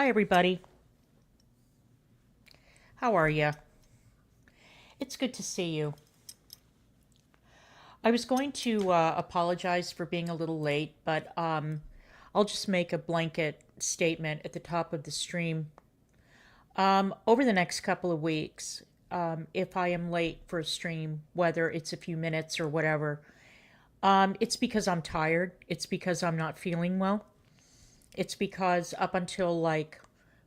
Hi, everybody. How are you? It's good to see you. I was going to apologize for being a little late, but I'll just make a blanket statement at the top of the stream. Over the next couple of weeks, if I am late for a stream, whether it's a few minutes or whatever, it's because I'm tired. It's because I'm not feeling well. It's because up until like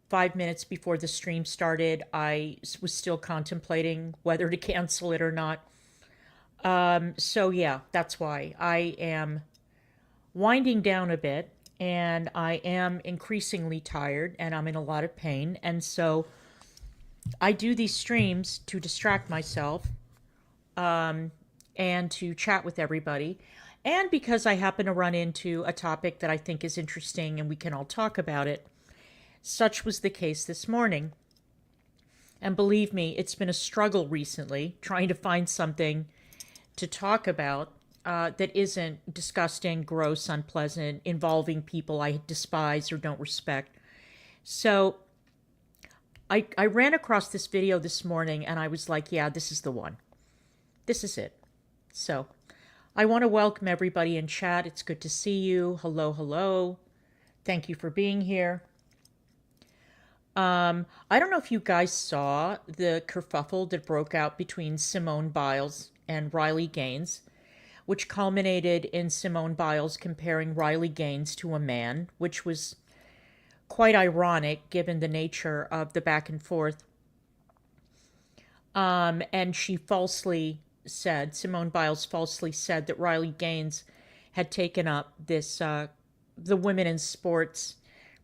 5 minutes before the stream started, I was still contemplating whether to cancel it or not. So yeah, that's why I am winding down a bit and I am increasingly tired and I'm in a lot of pain. And so I do these streams to distract myself and to chat with everybody. And because I happen to run into a topic that I think is interesting and we can all talk about it. Such was the case this morning. And believe me, it's been a struggle recently trying to find something to talk about that isn't disgusting, gross, unpleasant, involving people I despise or don't respect. So I ran across this video this morning and I was like, yeah, this is the one. This is it. So I want to welcome everybody in chat. It's good to see you. Hello, hello. Thank you for being here. I don't know if you guys saw the kerfuffle that broke out between Simone Biles and Riley Gaines, which culminated in Simone Biles comparing Riley Gaines to a man, which was quite ironic given the nature of the back and forth. And she falsely said, Simone Biles falsely said that Riley Gaines had taken up this, the women in sports,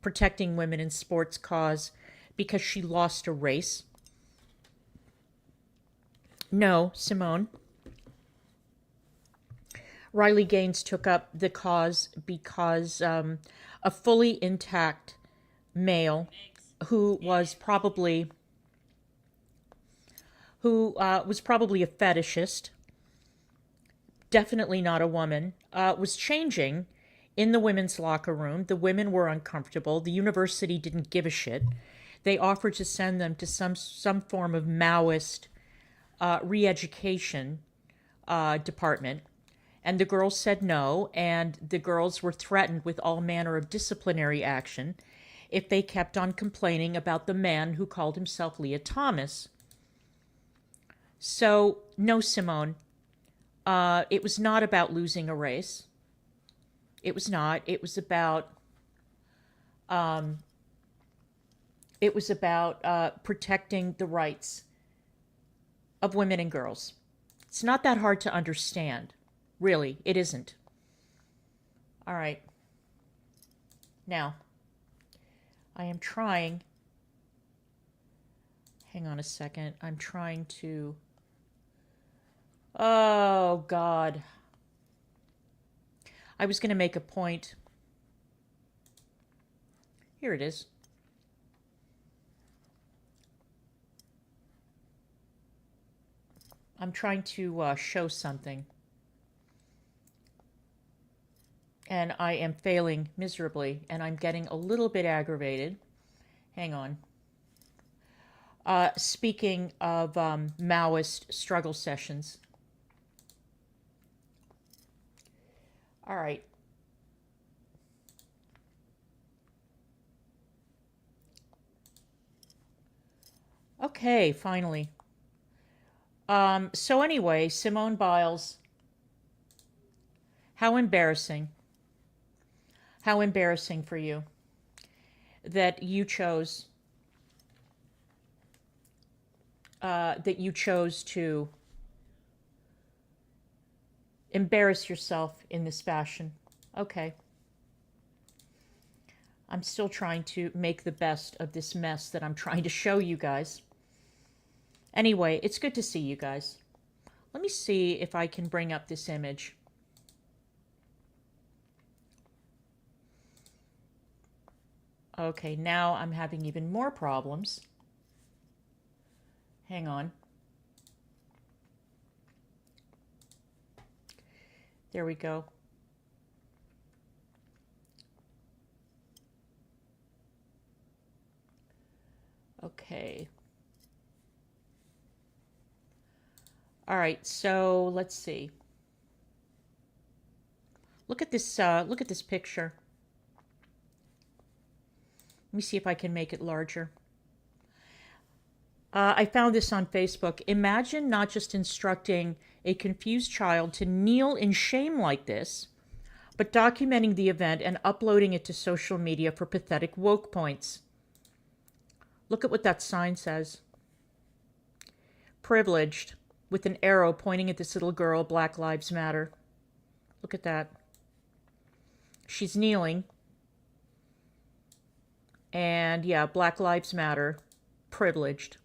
protecting women in sports cause because she lost a race. No, Simone. Riley Gaines took up the cause because a fully intact male who was probably a fetishist, definitely not a woman, was changing in the women's locker room. The women were uncomfortable. The university didn't give a shit. They offered to send them to some form of Maoist re-education department. And the girls said no, and the girls were threatened with all manner of disciplinary action if they kept on complaining about the man who called himself Leah Thomas. So, no, Simone, it was not about losing a race. It was not. It was about protecting the rights of women and girls. It's not that hard to understand. Really, it isn't. All right. Now, I am trying. Hang on a second. I'm trying to. Oh, God. I was going to make a point. Here it is. I'm trying to show something. And I am failing miserably, and I'm getting a little bit aggravated. Hang on. Speaking of Maoist struggle sessions. All right. Okay, finally. So anyway, Simone Biles, how embarrassing. How embarrassing for you that you chose to embarrass yourself in this fashion. Okay. I'm still trying to make the best of this mess that I'm trying to show you guys. Anyway, it's good to see you guys. Let me see if I can bring up this image. Okay, now I'm having even more problems. Hang on. There we go. Okay. All right, so let's see. Look at this picture. Let me see if I can make it larger. I found this on Facebook. Imagine not just instructing a confused child to kneel in shame like this, but documenting the event and uploading it to social media for pathetic woke points. Look at what that sign says. Privileged, with an arrow pointing at this little girl, Black Lives Matter. Look at that. She's kneeling. And yeah, Black Lives Matter. Privileged.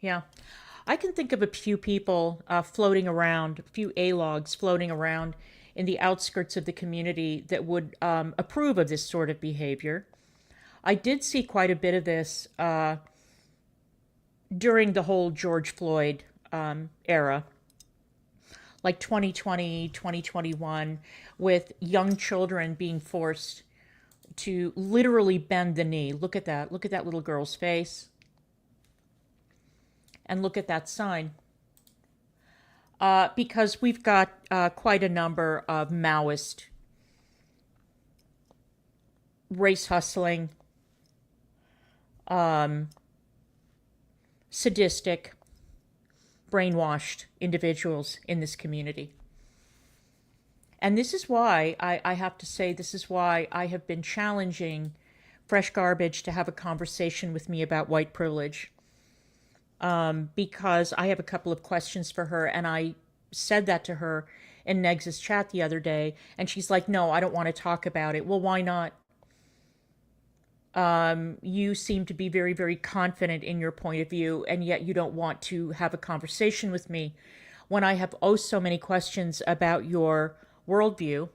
Yeah. I can think of a few people floating around, a few A-logs floating around in the outskirts of the community that would approve of this sort of behavior. I did see quite a bit of this during the whole George Floyd era, like 2020, 2021, with young children being forced to literally bend the knee. Look at that. Look at that little girl's face. And look at that sign. Because we've got quite a number of Maoist, race hustling, sadistic, brainwashed individuals in this community. And this is why, I have to say, this is why I have been challenging Fresh Garbage to have a conversation with me about white privilege. Because I have a couple of questions for her, and I said that to her in Negz's chat the other day, and she's like, no, I don't want to talk about it. Well, why not? You seem to be very, very confident in your point of view, and yet you don't want to have a conversation with me when I have oh so many questions about your worldview.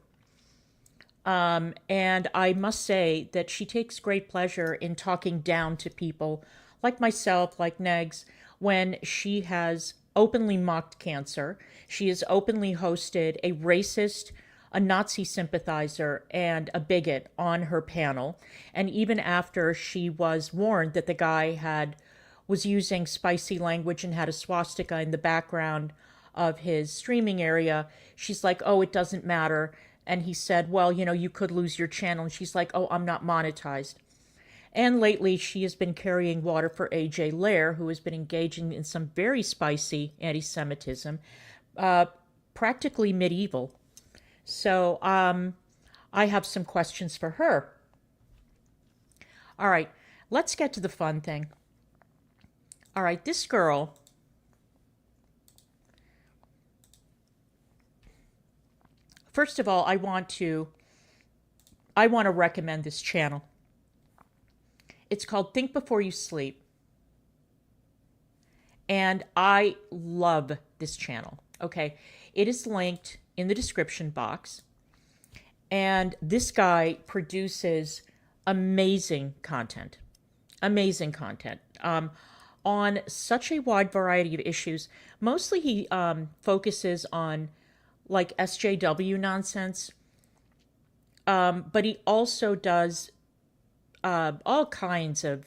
And I must say that she takes great pleasure in talking down to people like myself, like Negz, when she has openly mocked cancer. She has openly hosted a racist, a Nazi sympathizer, and a bigot on her panel. And even after she was warned that the guy was using spicy language and had a swastika in the background of his streaming area, she's like, oh, it doesn't matter. And he said, well, you could lose your channel. And she's like, oh, I'm not monetized. And lately, she has been carrying water for A.J. Lair, who has been engaging in some very spicy anti-Semitism, practically medieval. So I have some questions for her. All right, let's get to the fun thing. All right, this girl, first of all, I want to recommend this channel. It's called Think Before You Sleep. And I love this channel. Okay. It is linked in the description box. And this guy produces amazing content. Amazing content. On such a wide variety of issues. Mostly he focuses on like SJW nonsense. But he also does all kinds of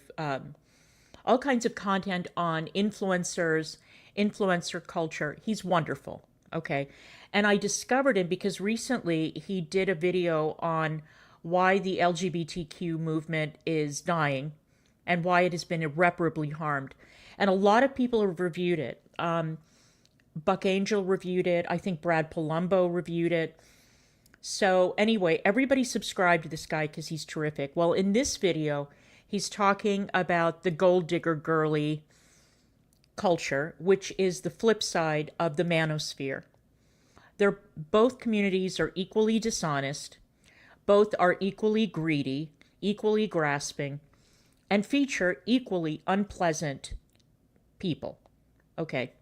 content on influencers, influencer culture. He's wonderful. Okay. And I discovered him because recently he did a video on why the LGBTQ movement is dying and why it has been irreparably harmed. And a lot of people have reviewed it. Buck Angel reviewed it. I think Brad Palumbo reviewed it. So anyway, everybody subscribe to this guy because he's terrific. Well, in this video, he's talking about the gold digger girly culture, which is the flip side of the manosphere. Both communities are equally dishonest. Both are equally greedy, equally grasping, and feature equally unpleasant people. Okay.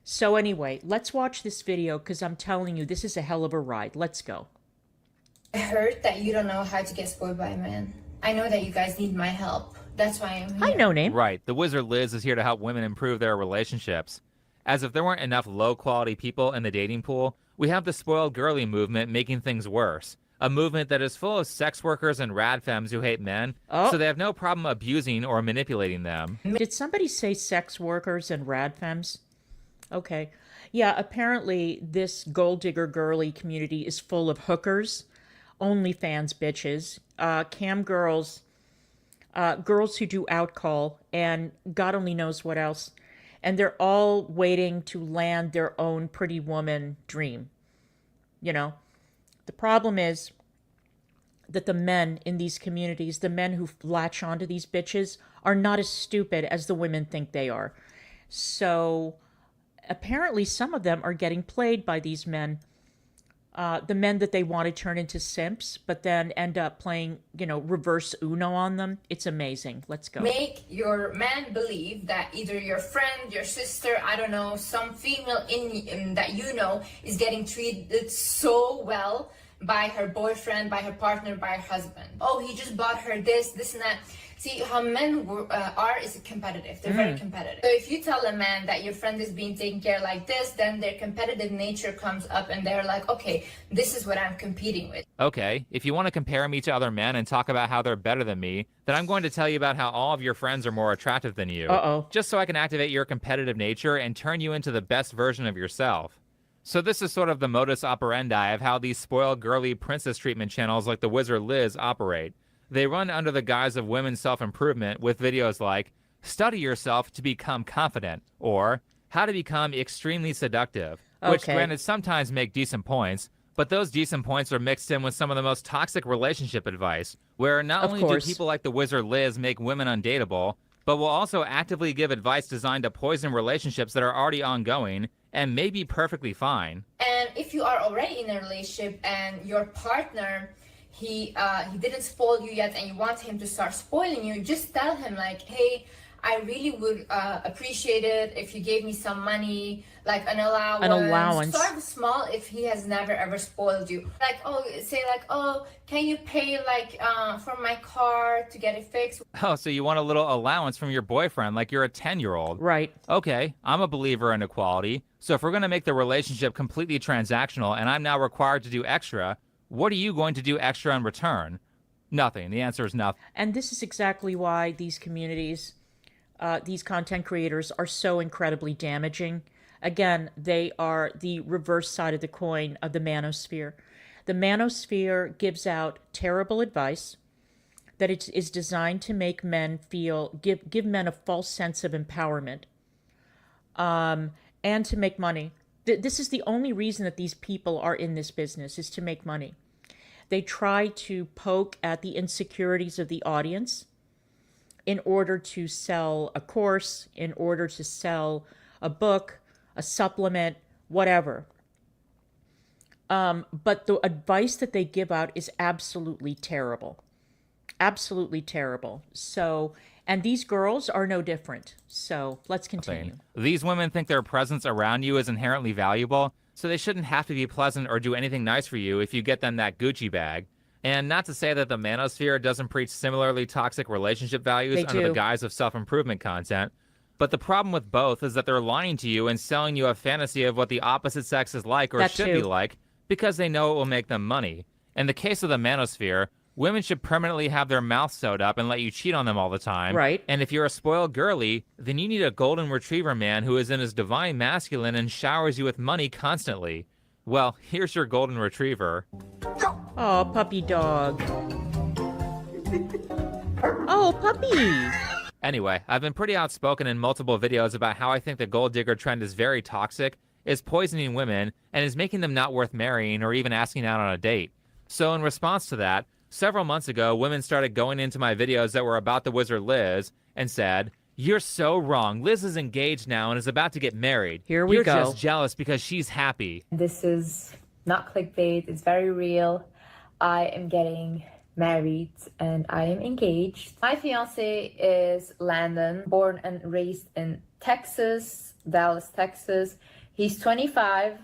So anyway, let's watch this video because I'm telling you, this is a hell of a ride. Let's go. I heard that you don't know how to get spoiled by a man. I know that you guys need my help. That's why I'm here. Hi, No Name. Right. The Wizard Liz is here to help women improve their relationships. As if there weren't enough low-quality people in the dating pool, we have the spoiled girly movement making things worse. a movement that is full of sex workers and rad femmes who hate men, so they have no problem abusing or manipulating them. Did somebody say sex workers and rad femmes? Okay. Yeah, apparently this gold digger girly community is full of hookers, OnlyFans bitches, cam girls, girls who do outcall, and God only knows what else. And they're all waiting to land their own pretty woman dream. You know, the problem is that the men in these communities, the men who latch onto these bitches, are not as stupid as the women think they are. So apparently some of them are getting played by these men, the men that they want to turn into simps, but then end up playing, reverse Uno on them. It's amazing. Let's go. Make your man believe that either your friend, your sister, I don't know, some female in that is getting treated so well by her boyfriend, by her partner, by her husband. Oh, he just bought her this and that. See, how men are is competitive. They're very competitive. So if you tell a man that your friend is being taken care of like this, then their competitive nature comes up and they're like, okay, this is what I'm competing with. Okay, if you want to compare me to other men and talk about how they're better than me, then I'm going to tell you about how all of your friends are more attractive than you. Just so I can activate your competitive nature and turn you into the best version of yourself. So this is sort of the modus operandi of how these spoiled girly princess treatment channels like the Wizard Liz operate. They run under the guise of women's self-improvement with videos like, study yourself to become confident, or how to become extremely seductive, which granted sometimes make decent points, but those decent points are mixed in with some of the most toxic relationship advice, where not only do people like the Wizard Liz make women undateable, but will also actively give advice designed to poison relationships that are already ongoing and may be perfectly fine. And if you are already in a relationship and your partner, he didn't spoil you yet and you want him to start spoiling you, just tell him like, hey, I really would appreciate it if you gave me some money, like an allowance. Start small if he has never ever spoiled you. Like, say like, can you pay like for my car to get it fixed? Oh, so you want a little allowance from your boyfriend like you're a 10-year-old. Right. Okay, I'm a believer in equality. So if we're going to make the relationship completely transactional and I'm now required to do extra, what are you going to do extra in return? Nothing. The answer is nothing. And this is exactly why these communities, these content creators are so incredibly damaging. Again, they are the reverse side of the coin of the manosphere. The manosphere gives out terrible advice that it is designed to make men feel, give men a false sense of empowerment, and to make money. This is the only reason that these people are in this business, is to make money. They try to poke at the insecurities of the audience in order to sell a course, in order to sell a book, a supplement, whatever. But the advice that they give out is absolutely terrible. Absolutely terrible. So, and these girls are no different. So let's continue. These women think their presence around you is inherently valuable, so they shouldn't have to be pleasant or do anything nice for you if you get them that Gucci bag. And not to say that the manosphere doesn't preach similarly toxic relationship values under the guise of self-improvement content, but the problem with both is that they're lying to you and selling you a fantasy of what the opposite sex is like or should be like because they know it will make them money. In the case of the manosphere, women should permanently have their mouths sewed up and let you cheat on them all the time. Right. And if you're a spoiled girly, then you need a golden retriever man who is in his divine masculine and showers you with money constantly. Well, here's your golden retriever. Oh, puppy dog. Oh, puppy. Anyway, I've been pretty outspoken in multiple videos about how I think the gold digger trend is very toxic, is poisoning women, and is making them not worth marrying or even asking out on a date. So in response to that, several months ago, women started going into my videos that were about the Wizard Liz and said, "You're so wrong. Liz is engaged now and is about to get married. Here we go. You're just jealous because she's happy." This is not clickbait. It's very real. I am getting married and I am engaged. My fiance is Landon, born and raised in Texas, Dallas, Texas. He's 25.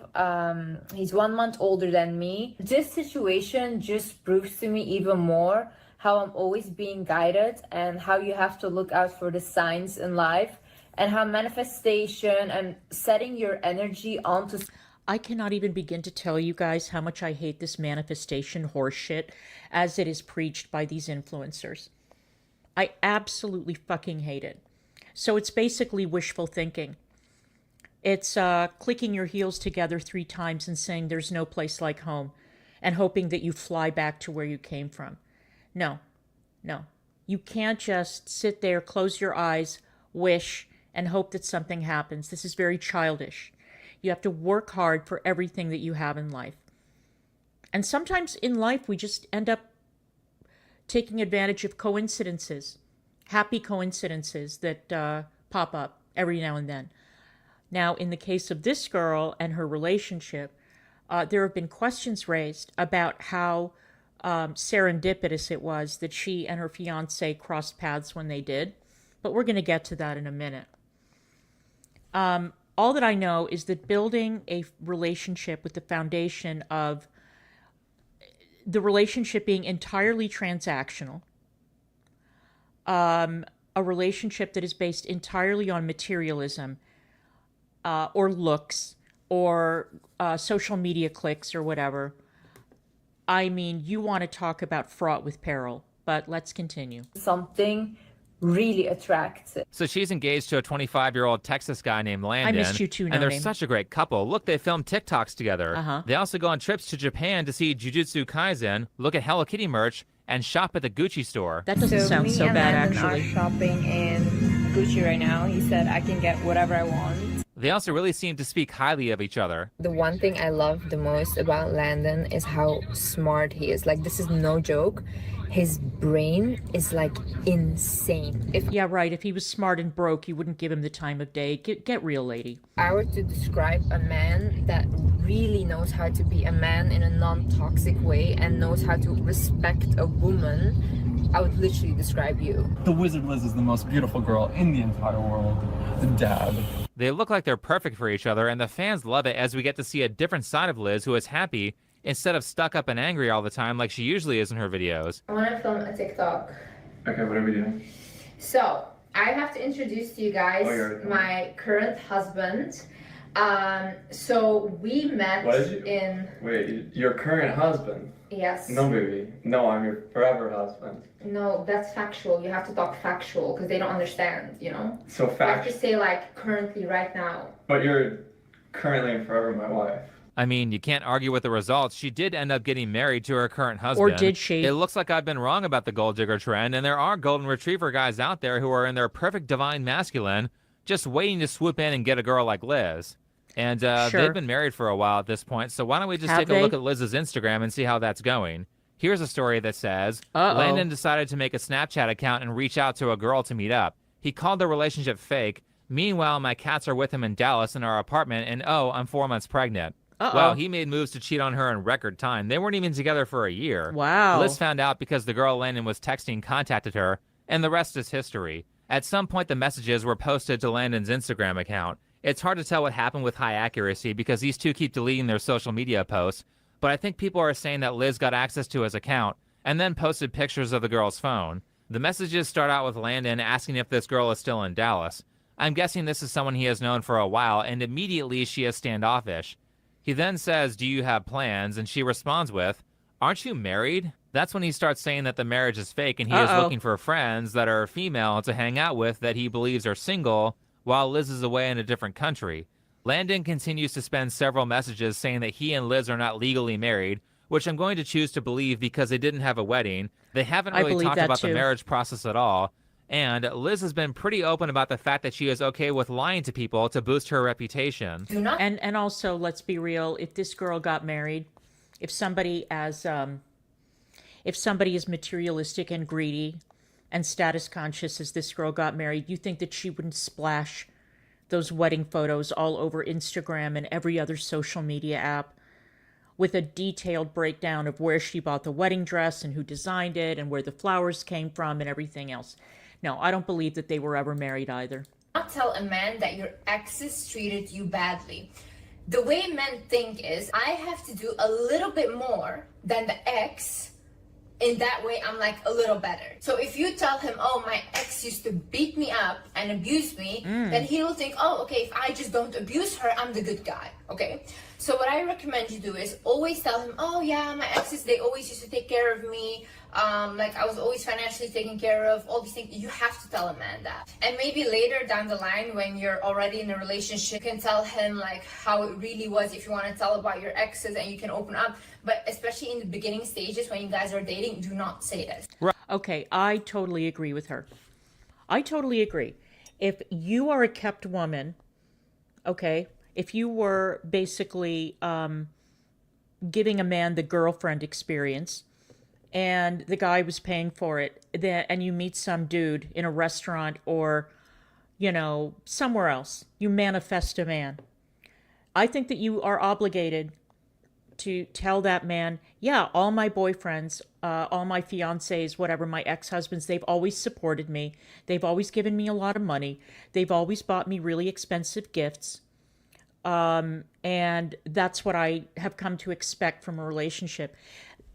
He's 1 month older than me. This situation just proves to me even more how I'm always being guided and how you have to look out for the signs in life and how manifestation and setting your energy onto... I cannot even begin to tell you guys how much I hate this manifestation horseshit as it is preached by these influencers. I absolutely fucking hate it. So it's basically wishful thinking. It's clicking your heels together 3 times and saying there's no place like home and hoping that you fly back to where you came from. No. You can't just sit there, close your eyes, wish, and hope that something happens. This is very childish. You have to work hard for everything that you have in life. And sometimes in life, we just end up taking advantage of coincidences, happy coincidences that pop up every now and then. Now, in the case of this girl and her relationship, there have been questions raised about how serendipitous it was that she and her fiancé crossed paths when they did. But we're going to get to that in a minute. All that I know is that building a relationship with the foundation of the relationship being entirely transactional, a relationship that is based entirely on materialism, or looks, or social media clicks, or whatever. I mean, you want to talk about fraught with peril, but let's continue. Something really attractive. So she's engaged to a 25-year-old Texas guy named Landon. I missed you too, and they're such a great couple. Look, they film TikToks together. They also go on trips to Japan to see Jujutsu Kaisen, look at Hello Kitty merch, and shop at the Gucci store. That doesn't sound so bad, actually. Me and Landon are shopping in Gucci right now. He said I can get whatever I want. They also really seem to speak highly of each other. The one thing I love the most about Landon is how smart he is. Like, this is no joke. His brain is like insane. Yeah, right. If he was smart and broke, you wouldn't give him the time of day. Get real, lady. If I were to describe a man that really knows how to be a man in a non-toxic way and knows how to respect a woman, I would literally describe you. The Wizard Liz is the most beautiful girl in the entire world. The dad. They look like they're perfect for each other, and the fans love it as we get to see a different side of Liz who is happy instead of stuck up and angry all the time like she usually is in her videos. I want to film a TikTok. Okay, what are we doing? So, I have to introduce to you guys my current husband. So we met in... Wait, your current husband? Yes. No, baby. No, I'm your forever husband. No, that's factual. You have to talk factual because they don't understand, you know? So You have factual. to say like currently, right now. But you're currently and forever my wife. I mean, you can't argue with the results. She did end up getting married to her current husband. Or did she? It looks like I've been wrong about the gold digger trend, and there are golden retriever guys out there who are in their perfect divine masculine, just waiting to swoop in and get a girl like Liz. And they've been married for a while at this point, so why don't we just take a look at Liz's Instagram and see how that's going. Here's a story that says, Landon decided to make a Snapchat account and reach out to a girl to meet up. He called the relationship fake. Meanwhile, my cats are with him in Dallas in our apartment, and I'm 4 months pregnant. Well, he made moves to cheat on her in record time. They weren't even together for a year. Wow. Liz found out because the girl Landon was texting contacted her, and the rest is history. At some point, the messages were posted to Landon's Instagram account. It's hard to tell what happened with high accuracy because these two keep deleting their social media posts, but I think people are saying that Liz got access to his account and then posted pictures of the girl's phone. The messages start out with Landon asking if this girl is still in Dallas. I'm guessing this is someone he has known for a while, and immediately she is standoffish. He then says, "Do you have plans?" And she responds with, "Aren't you married?" That's when he starts saying that the marriage is fake and he is looking for friends that are female to hang out with that he believes are single while Liz is away in a different country. Landon continues to spend several messages saying that he and Liz are not legally married, which I'm going to choose to believe because they didn't have a wedding. They haven't really talked about the marriage process at all. And Liz has been pretty open about the fact that she is okay with lying to people to boost her reputation. And also, let's be real, if this girl got married, if somebody is materialistic and greedy and status conscious as this girl got married, you think that she wouldn't splash those wedding photos all over Instagram and every other social media app with a detailed breakdown of where she bought the wedding dress and who designed it and where the flowers came from and everything else. No, I don't believe that they were ever married either. Not tell a man that your exes treated you badly. The way men think is, I have to do a little bit more than the ex. In that way, I'm like a little better. So if you tell him, oh, my ex used to beat me up and abuse me, then he will think, oh, okay, if I just don't abuse her, I'm the good guy. Okay, so what I recommend you do is always tell him, oh yeah, my exes, they always used to take care of me. Like I was always financially taken care of, all these things. You have to tell a man that. And maybe later down the line, when you're already in a relationship, you can tell him like how it really was if you want to tell about your exes, and you can open up. But especially in the beginning stages when you guys are dating, do not say this. Okay, I totally agree with her. I totally agree. If you are a kept woman, okay, if you were basically giving a man the girlfriend experience and the guy was paying for it, and you meet some dude in a restaurant or, you know, somewhere else, you manifest a man, I think that you are obligated to tell that man, yeah, all my boyfriends, all my fiancés, whatever, my ex-husbands, they've always supported me. They've always given me a lot of money. They've always bought me really expensive gifts. And that's what I have come to expect from a relationship.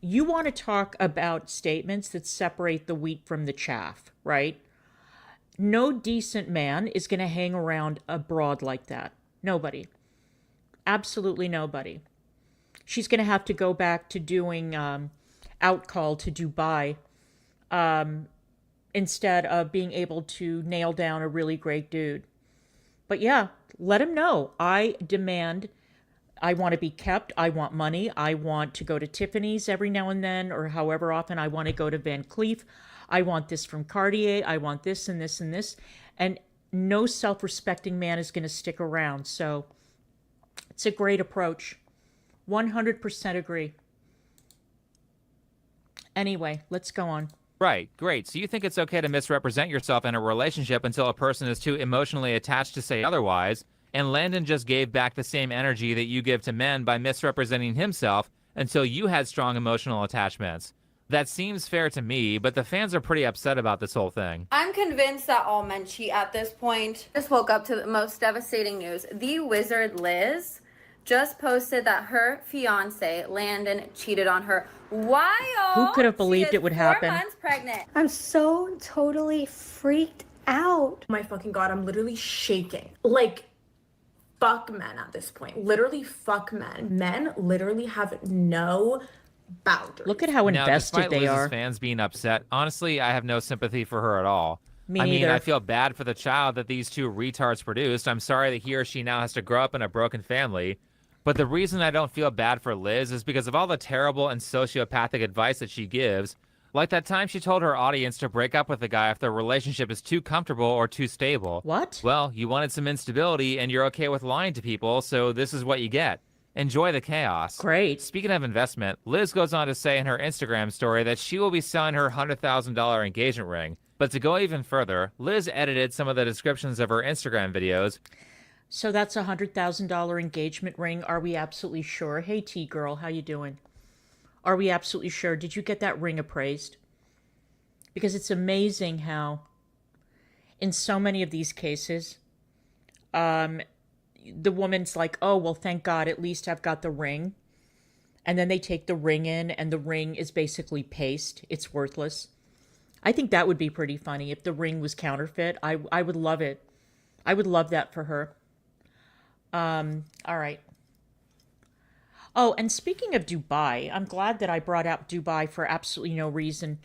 You want to talk about statements that separate the wheat from the chaff, right? No decent man is going to hang around a broad like that. Nobody. Absolutely nobody. She's going to have to go back to doing outcall to Dubai instead of being able to nail down a really great dude. But yeah, let him know. I demand, I want to be kept. I want money. I want to go to Tiffany's every now and then, or however often. I want to go to Van Cleef. I want this from Cartier. I want this and this and this. And no self-respecting man is going to stick around. So it's a great approach. 100% agree. Anyway, let's go on. Right, great. So you think it's okay to misrepresent yourself in a relationship until a person is too emotionally attached to say otherwise, and Landon just gave back the same energy that you give to men by misrepresenting himself until you had strong emotional attachments. That seems fair to me, but the fans are pretty upset about this whole thing. I'm convinced that all men cheat at this point. Just woke up to the most devastating news. The wizard Liz just posted that her fiance Landon cheated on her. While who could have believed it would happen? 4 months pregnant. I'm so totally freaked out. My fucking God, I'm literally shaking. Like, fuck men at this point. Literally fuck men. Men literally have no boundaries. Look at how invested now, they Liz's are. Fans being upset, honestly, I have no sympathy for her at all. Me I mean, neither. I feel bad for the child that these two retards produced. I'm sorry that he or she now has to grow up in a broken family. But the reason I don't feel bad for Liz is because of all the terrible and sociopathic advice that she gives. Like that time she told her audience to break up with the guy if their relationship is too comfortable or too stable. What? Well, you wanted some instability and you're okay with lying to people, so this is what you get. Enjoy the chaos. Great. Speaking of investment, Liz goes on to say in her Instagram story that she will be selling her $100,000 engagement ring. But to go even further, Liz edited some of the descriptions of her Instagram videos. So that's a $100,000 engagement ring. Are we absolutely sure? Hey, T-girl, how you doing? Are we absolutely sure? Did you get that ring appraised? Because it's amazing how, in so many of these cases, the woman's like, oh, well, thank God, at least I've got the ring. And then they take the ring in, and the ring is basically paste. It's worthless. I think that would be pretty funny if the ring was counterfeit. I would love it. I would love that for her. All right. Oh, and speaking of Dubai, I'm glad that I brought out Dubai for absolutely no reason.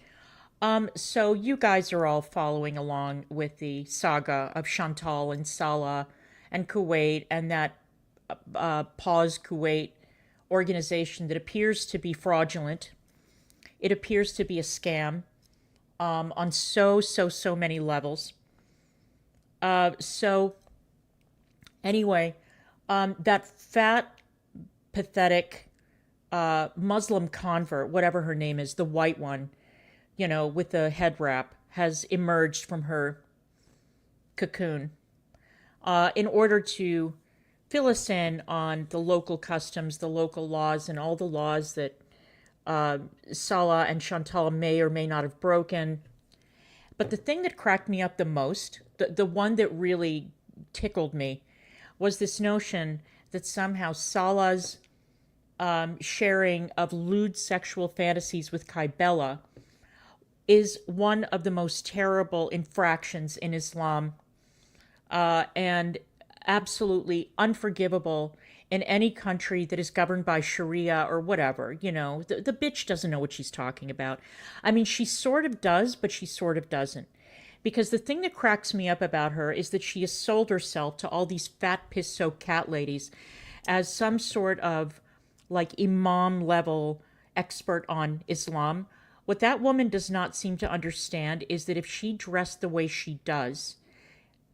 So you guys are all following along with the saga of Chantal and Salah and Kuwait and that Pause Kuwait organization that appears to be fraudulent. It appears to be a scam on so many levels. So anyway, that fat, pathetic Muslim convert, whatever her name is, the white one, you know, with the head wrap, has emerged from her cocoon in order to fill us in on the local customs, the local laws, and all the laws that Salah and Chantal may or may not have broken. But the thing that cracked me up the most, the one that really tickled me, was this notion that somehow Salah's sharing of lewd sexual fantasies with Kybella is one of the most terrible infractions in Islam and absolutely unforgivable in any country that is governed by Sharia or whatever. The bitch doesn't know what she's talking about. I mean, she sort of does, but she sort of doesn't. Because the thing that cracks me up about her is that she has sold herself to all these fat, piss-soaked cat ladies as some sort of like imam level expert on Islam. What that woman does not seem to understand is that if she dressed the way she does,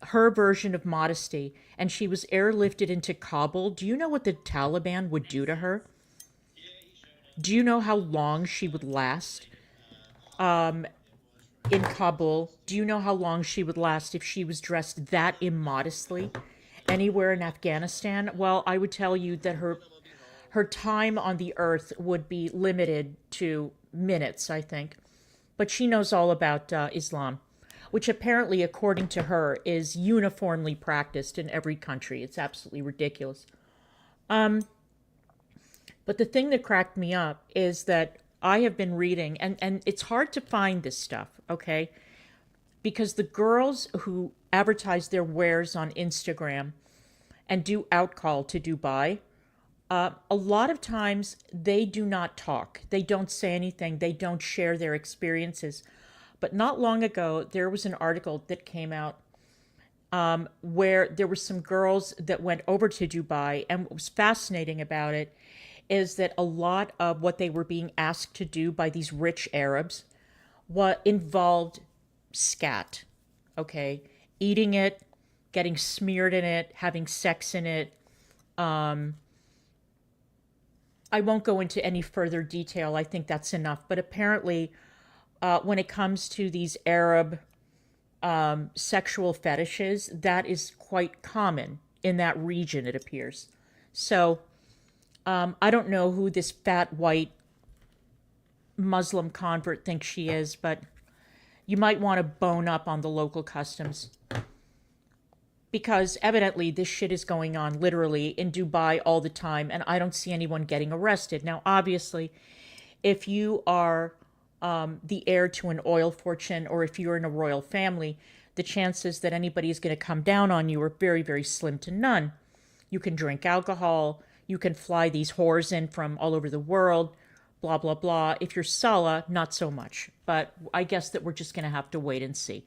her version of modesty, and she was airlifted into Kabul, do you know what the Taliban would do to her? Do you know how long she would last in Kabul? Do you know how long she would last if she was dressed that immodestly anywhere in Afghanistan? Well, I would tell you that her time on the earth would be limited to minutes, I think. But she knows all about Islam, which apparently, according to her, is uniformly practiced in every country. It's absolutely ridiculous. But the thing that cracked me up is that I have been reading, and it's hard to find this stuff, okay? Because the girls who advertise their wares on Instagram and do outcall to Dubai, a lot of times they do not talk. They don't say anything. They don't share their experiences. But not long ago, there was an article that came out where there were some girls that went over to Dubai, and what was fascinating about it is that a lot of what they were being asked to do by these rich Arabs involved scat, okay? Eating it, getting smeared in it, having sex in it. I won't go into any further detail. I think that's enough. But apparently, when it comes to these Arab sexual fetishes, that is quite common in that region, it appears. So I don't know who this fat, white Muslim convert thinks she is, but you might want to bone up on the local customs. Because evidently this shit is going on literally in Dubai all the time, and I don't see anyone getting arrested. Now, obviously, if you are the heir to an oil fortune, or if you're in a royal family, the chances that anybody is going to come down on you are very, very slim to none. You can drink alcohol, you can fly these whores in from all over the world, blah, blah, blah. If you're Salah, not so much. But I guess that we're just going to have to wait and see.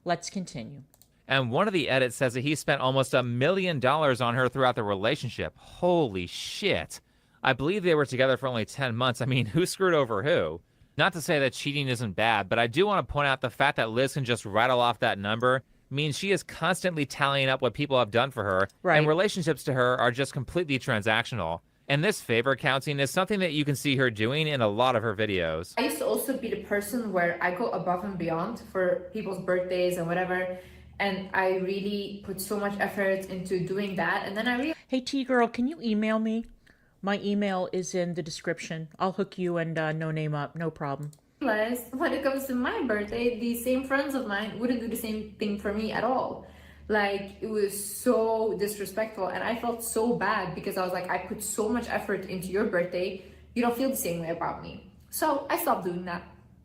Let's continue. And one of the edits says that he spent almost $1 million on her throughout the relationship. Holy shit. I believe they were together for only 10 months. I mean, who screwed over who? Not to say that cheating isn't bad, but I do want to point out the fact that Liz can just rattle off that number means she is constantly tallying up what people have done for her, right. And relationships to her are just completely transactional. And this favor counting is something that you can see her doing in a lot of her videos. I used to also be the person where I go above and beyond for people's birthdays and whatever, and I really put so much effort into doing that, and then I realized... Hey, T-Girl, can you email me? My email is in the description. I'll hook you and No Name up, no problem. When it comes to my birthday, these same friends of mine wouldn't do the same thing for me at all. Like, it was so disrespectful, and I felt so bad because I was like, I put so much effort into your birthday, you don't feel the same way about me. So I stopped doing that.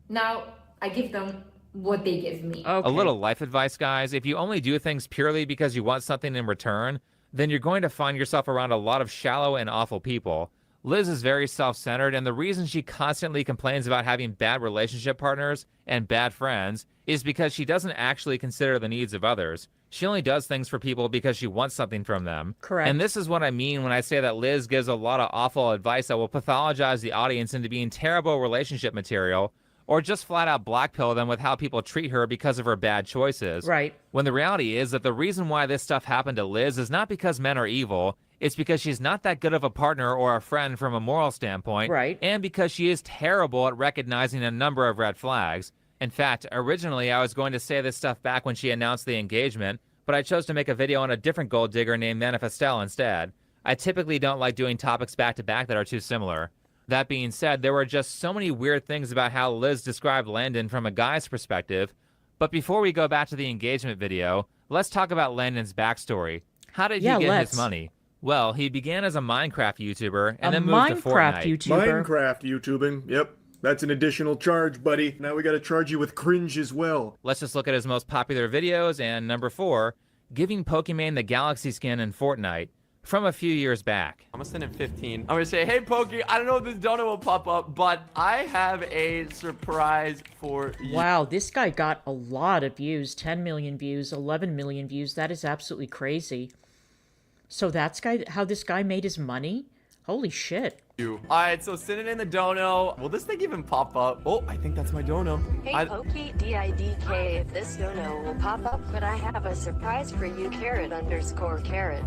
Now I give them what they give me. Okay. A little life advice, guys. If you only do things purely because you want something in return, then you're going to find yourself around a lot of shallow and awful people. Liz is very self-centered, and the reason she constantly complains about having bad relationship partners and bad friends is because she doesn't actually consider the needs of others. She only does things for people because she wants something from them. Correct. And this is what I mean when I say that Liz gives a lot of awful advice that will pathologize the audience into being terrible relationship material, or just flat out blackpill them with how people treat her because of her bad choices. Right. When the reality is that the reason why this stuff happened to Liz is not because men are evil, it's because she's not that good of a partner or a friend from a moral standpoint. Right. And because she is terrible at recognizing a number of red flags. In fact, originally I was going to say this stuff back when she announced the engagement, but I chose to make a video on a different gold digger named Manifestel instead. I typically don't like doing topics back to back that are too similar. That being said, there were just so many weird things about how Liz described Landon from a guy's perspective. But before we go back to the engagement video, let's talk about Landon's backstory. How did he get his money? Well, he began as a Minecraft YouTuber and then moved to Fortnite. Minecraft YouTubing, yep. That's an additional charge, buddy. Now we gotta charge you with cringe as well. Let's just look at his most popular videos, and number 4, giving Pokemon the Galaxy skin in Fortnite. from a few years back. I'm gonna send him 15. I'm gonna say, hey, Pokey, I don't know if this donut will pop up, but I have a surprise for you. Wow, this guy got a lot of views. 10 million views, 11 million views. That is absolutely crazy. So that's how this guy made his money? Holy shit. All right, so send it in the dono. Will this thing even pop up? Oh, I think that's my dono. Hey, Pokey, DIDK, if this dono will pop up, but I have a surprise for you, carrot_carrot.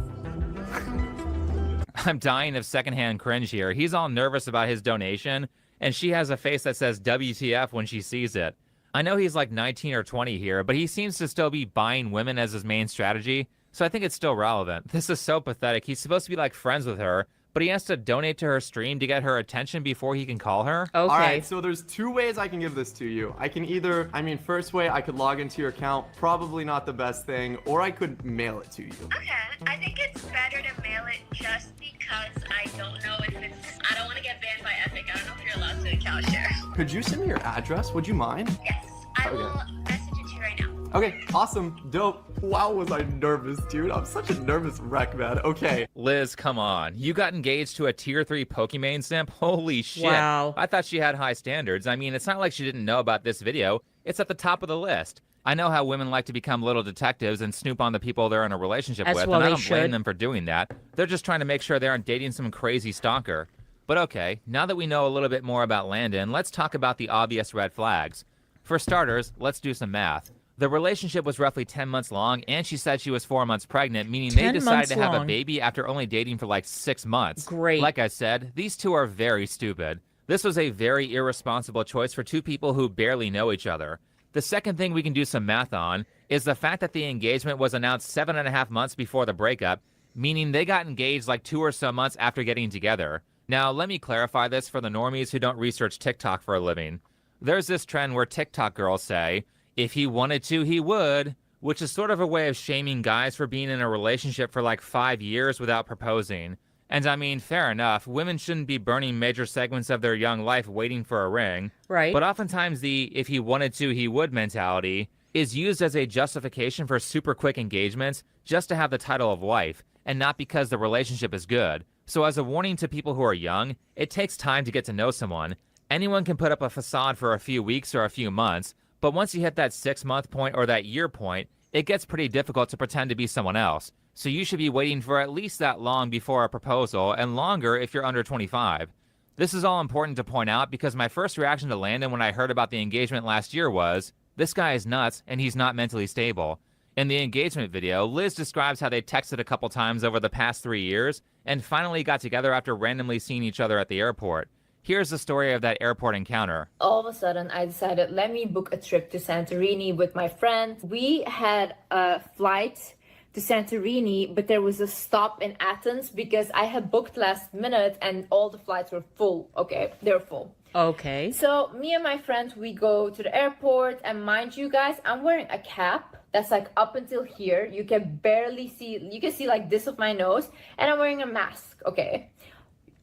I'm dying of secondhand cringe here. He's all nervous about his donation, and she has a face that says WTF when she sees it. I know he's like 19 or 20 here, but he seems to still be buying women as his main strategy, so I think it's still relevant. This is so pathetic. He's supposed to be like friends with her, but he has to donate to her stream to get her attention before he can call her? Okay. All right, so there's two ways I can give this to you. I can either, first way, I could log into your account, probably not the best thing, or I could mail it to you. Okay, I think it's better to mail it just because I don't know if I don't want to get banned by Epic. I don't know if you're allowed to account share. Could you send me your address? Would you mind? Yes, I will message it to you right now. Okay, awesome, dope. Wow, was I nervous, dude. I'm such a nervous wreck, man. Okay. Liz, come on. You got engaged to a tier 3 Pokimane simp? Holy shit. Wow. I thought she had high standards. I mean, it's not like she didn't know about this video. It's at the top of the list. I know how women like to become little detectives and snoop on the people they're in a relationship with, and I don't blame them for doing that. They're just trying to make sure they aren't dating some crazy stalker. But okay, now that we know a little bit more about Landon, let's talk about the obvious red flags. For starters, let's do some math. The relationship was roughly 10 months long, and she said she was 4 months pregnant, meaning they decided to have a baby after only dating for like 6 months. Great. Like I said, these two are very stupid. This was a very irresponsible choice for two people who barely know each other. The second thing we can do some math on is the fact that the engagement was announced 7.5 months before the breakup, meaning they got engaged like 2 or so months after getting together. Now, let me clarify this for the normies who don't research TikTok for a living. There's this trend where TikTok girls say, if he wanted to, he would, which is sort of a way of shaming guys for being in a relationship for like 5 years without proposing. And I mean, fair enough, women shouldn't be burning major segments of their young life waiting for a ring. Right. But oftentimes the if he wanted to, he would mentality is used as a justification for super quick engagements just to have the title of wife, and not because the relationship is good. So as a warning to people who are young, it takes time to get to know someone. Anyone can put up a facade for a few weeks or a few months, but once you hit that 6-month point or that year point, it gets pretty difficult to pretend to be someone else. So you should be waiting for at least that long before a proposal, and longer if you're under 25. This is all important to point out because my first reaction to Landon when I heard about the engagement last year was, this guy is nuts and he's not mentally stable. In the engagement video, Liz describes how they texted a couple times over the past 3 years and finally got together after randomly seeing each other at the airport. Here's the story of that airport encounter. All of a sudden, I decided, let me book a trip to Santorini with my friend. We had a flight to Santorini, but there was a stop in Athens because I had booked last minute and all the flights were full. Okay, they're full. Okay. So me and my friend, we go to the airport, and mind you guys, I'm wearing a cap that's like up until here. You can barely see, you can see like this of my nose, and I'm wearing a mask, okay?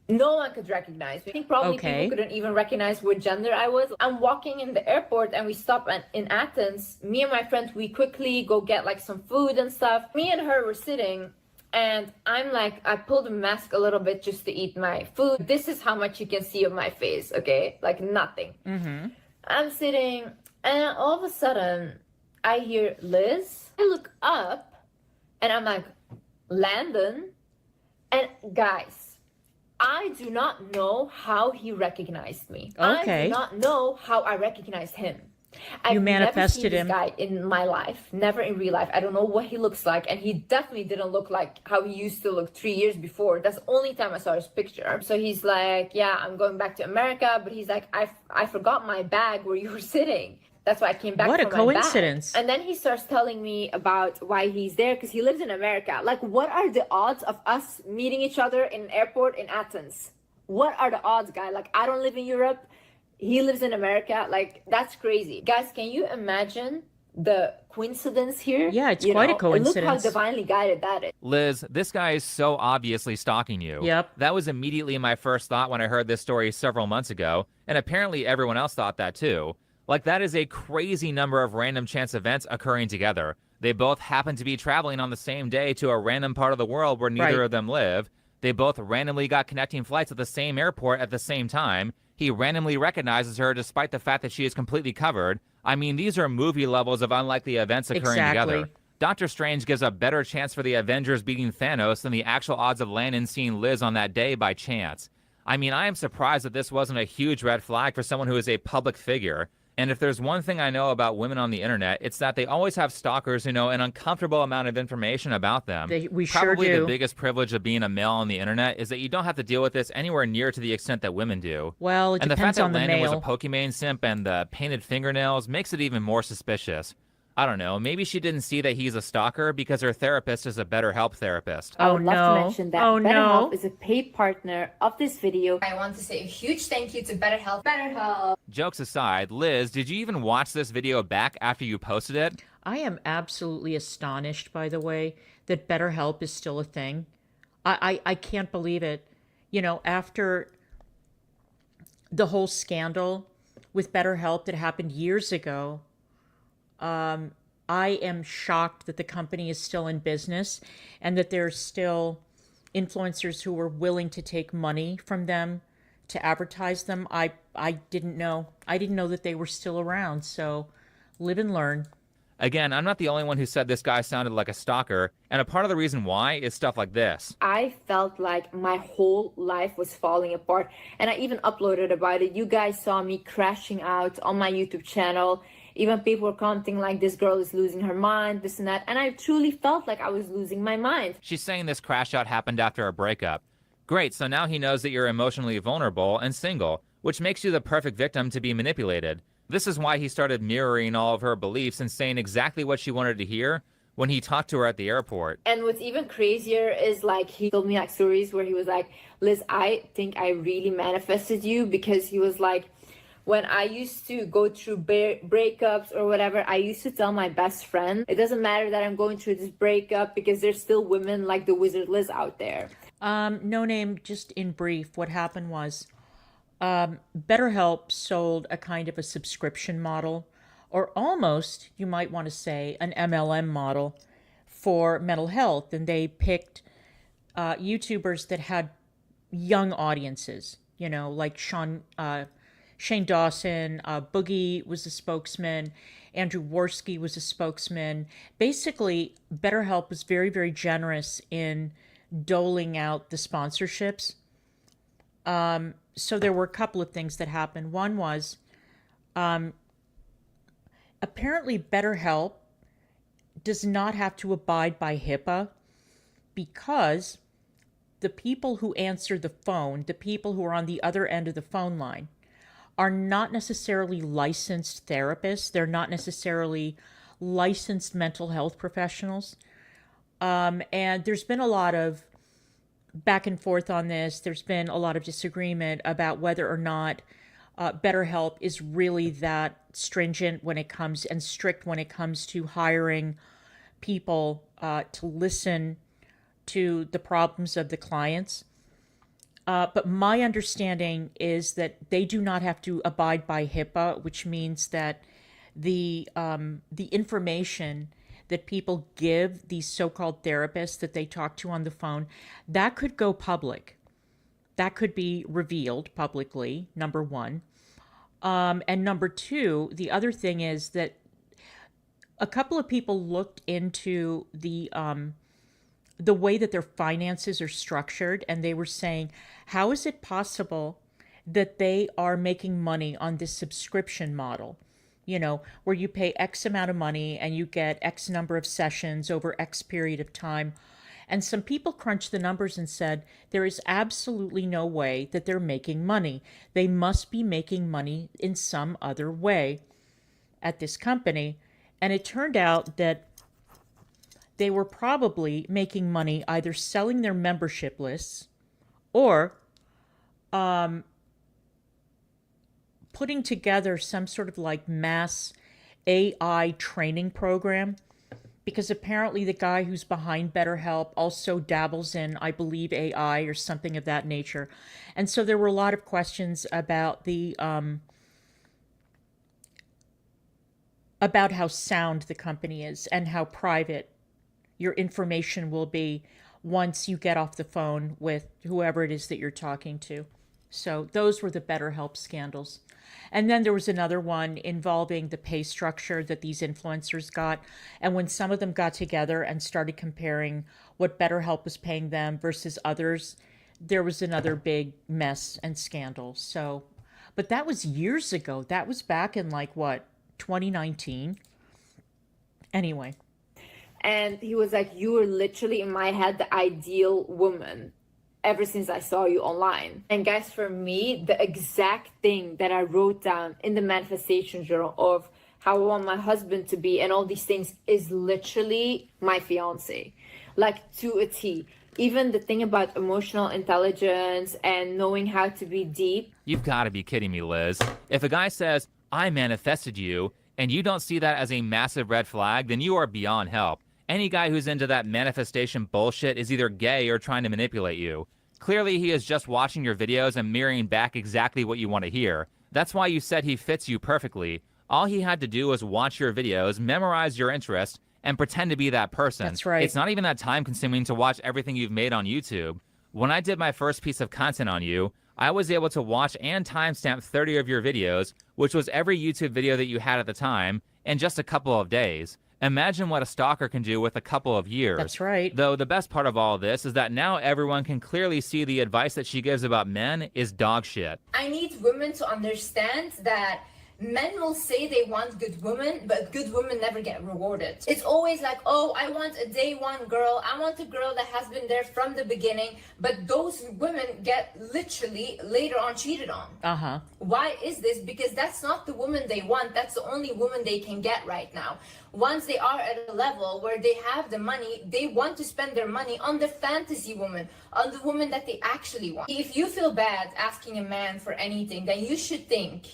No one could recognize me. I think probably people couldn't even recognize what gender I was. I'm walking in the airport and we stop in Athens. Me and my friend, we quickly go get like some food and stuff. Me and her were sitting and I'm like, I pulled the mask a little bit just to eat my food. This is how much you can see of my face, okay? Like nothing. Mm-hmm. I'm sitting and all of a sudden I hear Liz. I look up and I'm like, Landon? And guys, I do not know how he recognized me. Okay. I do not know how I recognized him. You manifested him. I've never seen this guy in my life, never in real life. I don't know what he looks like, and he definitely didn't look like how he used to look 3 years before. That's the only time I saw his picture. So he's like, yeah, I'm going back to America, but he's like, I forgot my bag where you were sitting. That's why I came back. What a for my coincidence. bag. And then he starts telling me about why he's there because he lives in America. Like, what are the odds of us meeting each other in an airport in Athens? What are the odds, guy? Like, I don't live in Europe. He lives in America. Like, that's crazy. Guys, can you imagine the coincidence here? Yeah, it's quite a coincidence. And look how divinely guided that is. Liz, this guy is so obviously stalking you. Yep. That was immediately my first thought when I heard this story several months ago, and apparently everyone else thought that too. Like, that is a crazy number of random chance events occurring together. They both happen to be traveling on the same day to a random part of the world where neither of them live. They both randomly got connecting flights at the same airport at the same time. He randomly recognizes her despite the fact that she is completely covered. I mean, these are movie levels of unlikely events occurring together. Doctor Strange gives a better chance for the Avengers beating Thanos than the actual odds of Landon seeing Liz on that day by chance. I mean, I am surprised that this wasn't a huge red flag for someone who is a public figure. And if there's one thing I know about women on the internet, it's that they always have stalkers who know an uncomfortable amount of information about them. We Probably sure do. The biggest privilege of being a male on the internet is that you don't have to deal with this anywhere near to the extent that women do. Well, it and the fact depends that on the Landon was male. a Pokemon simp and the painted fingernails makes it even more suspicious. I don't know, maybe she didn't see that he's a stalker because her therapist is a BetterHelp therapist. I would love to mention that BetterHelp is a paid partner of this video. I want to say a huge thank you to BetterHelp. BetterHelp. Jokes aside, Liz, did you even watch this video back after you posted it? I am absolutely astonished, by the way, that BetterHelp is still a thing. I can't believe it. You know, after the whole scandal with BetterHelp that happened years ago, I am shocked that the company is still in business and that there's still influencers who are willing to take money from them to advertise them. I didn't know. I didn't know that they were still around. So live and learn. Again, I'm not the only one who said this guy sounded like a stalker, and a part of the reason why is stuff like this. I felt like my whole life was falling apart, and I even uploaded about it. You guys saw me crashing out on my YouTube channel. Even people were commenting like, this girl is losing her mind, this and that, and I truly felt like I was losing my mind. She's saying this crash out happened after a breakup. Great, so now he knows that you're emotionally vulnerable and single, which makes you the perfect victim to be manipulated. This is why he started mirroring all of her beliefs and saying exactly what she wanted to hear when he talked to her at the airport. And what's even crazier is like he told me like stories where he was like, Liz, I think I really manifested you, because he was like, when I used to go through breakups or whatever, I used to tell my best friend, it doesn't matter that I'm going through this breakup because there's still women like the Wizard Liz out there. No name, just in brief, what happened was BetterHelp sold a kind of a subscription model, or almost, you might want to say, an MLM model for mental health. And they picked YouTubers that had young audiences, you know, like Shane Dawson, Boogie was a spokesman, Andrew Worski was a spokesman. Basically, BetterHelp was very, very generous in doling out the sponsorships. So there were a couple of things that happened. One was, apparently BetterHelp does not have to abide by HIPAA, because the people who answer the phone, the people who are on the other end of the phone line, are not necessarily licensed therapists. They're not necessarily licensed mental health professionals. And there's been a lot of back and forth on this. There's been a lot of disagreement about whether or not BetterHelp is really that stringent when it comes, and strict when it comes to hiring people to listen to the problems of the clients. But my understanding is that they do not have to abide by HIPAA, which means that the information that people give these so-called therapists that they talk to on the phone, that could go public. That could be revealed publicly, number one. And number two, the other thing is that a couple of people looked into the way that their finances are structured, and they were saying, how is it possible that they are making money on this subscription model? You know, where you pay X amount of money and you get X number of sessions over X period of time. And some people crunched the numbers and said, there is absolutely no way that they're making money. They must be making money in some other way at this company. And it turned out that they were probably making money either selling their membership lists or putting together some sort of like mass AI training program, because apparently the guy who's behind BetterHelp also dabbles in, I believe, AI or something of that nature. And so there were a lot of questions about the about how sound the company is and how private your information will be once you get off the phone with whoever it is that you're talking to. So those were the BetterHelp scandals. And then there was another one involving the pay structure that these influencers got. And when some of them got together and started comparing what BetterHelp was paying them versus others, there was another big mess and scandal. So, but that was years ago. That was back in like what, 2019? Anyway. And he was like, you were literally in my head the ideal woman ever since I saw you online. And guys, for me, the exact thing that I wrote down in the manifestation journal of how I want my husband to be and all these things is literally my fiance, like to a T. Even the thing about emotional intelligence and knowing how to be deep. You've got to be kidding me, Liz. If a guy says, I manifested you, and you don't see that as a massive red flag, then you are beyond help. Any guy who's into that manifestation bullshit is either gay or trying to manipulate you. Clearly, he is just watching your videos and mirroring back exactly what you want to hear. That's why you said he fits you perfectly. All he had to do was watch your videos, memorize your interests, and pretend to be that person. That's right. It's not even that time-consuming to watch everything you've made on YouTube. When I did my first piece of content on you, I was able to watch and timestamp 30 of your videos, which was every YouTube video that you had at the time, in just a couple of days. Imagine what a stalker can do with a couple of years. That's right. Though the best part of all this is that now everyone can clearly see the advice that she gives about men is dog shit. I need women to understand that men will say they want good women, but good women never get rewarded. It's always like, oh, I want a day one girl. I want a girl that has been there from the beginning. But those women get literally later on cheated on. Uh-huh. Why is this? Because that's not the woman they want. That's the only woman they can get right now. Once they are at a level where they have the money, they want to spend their money on the fantasy woman, on the woman that they actually want. If you feel bad asking a man for anything, then you should think,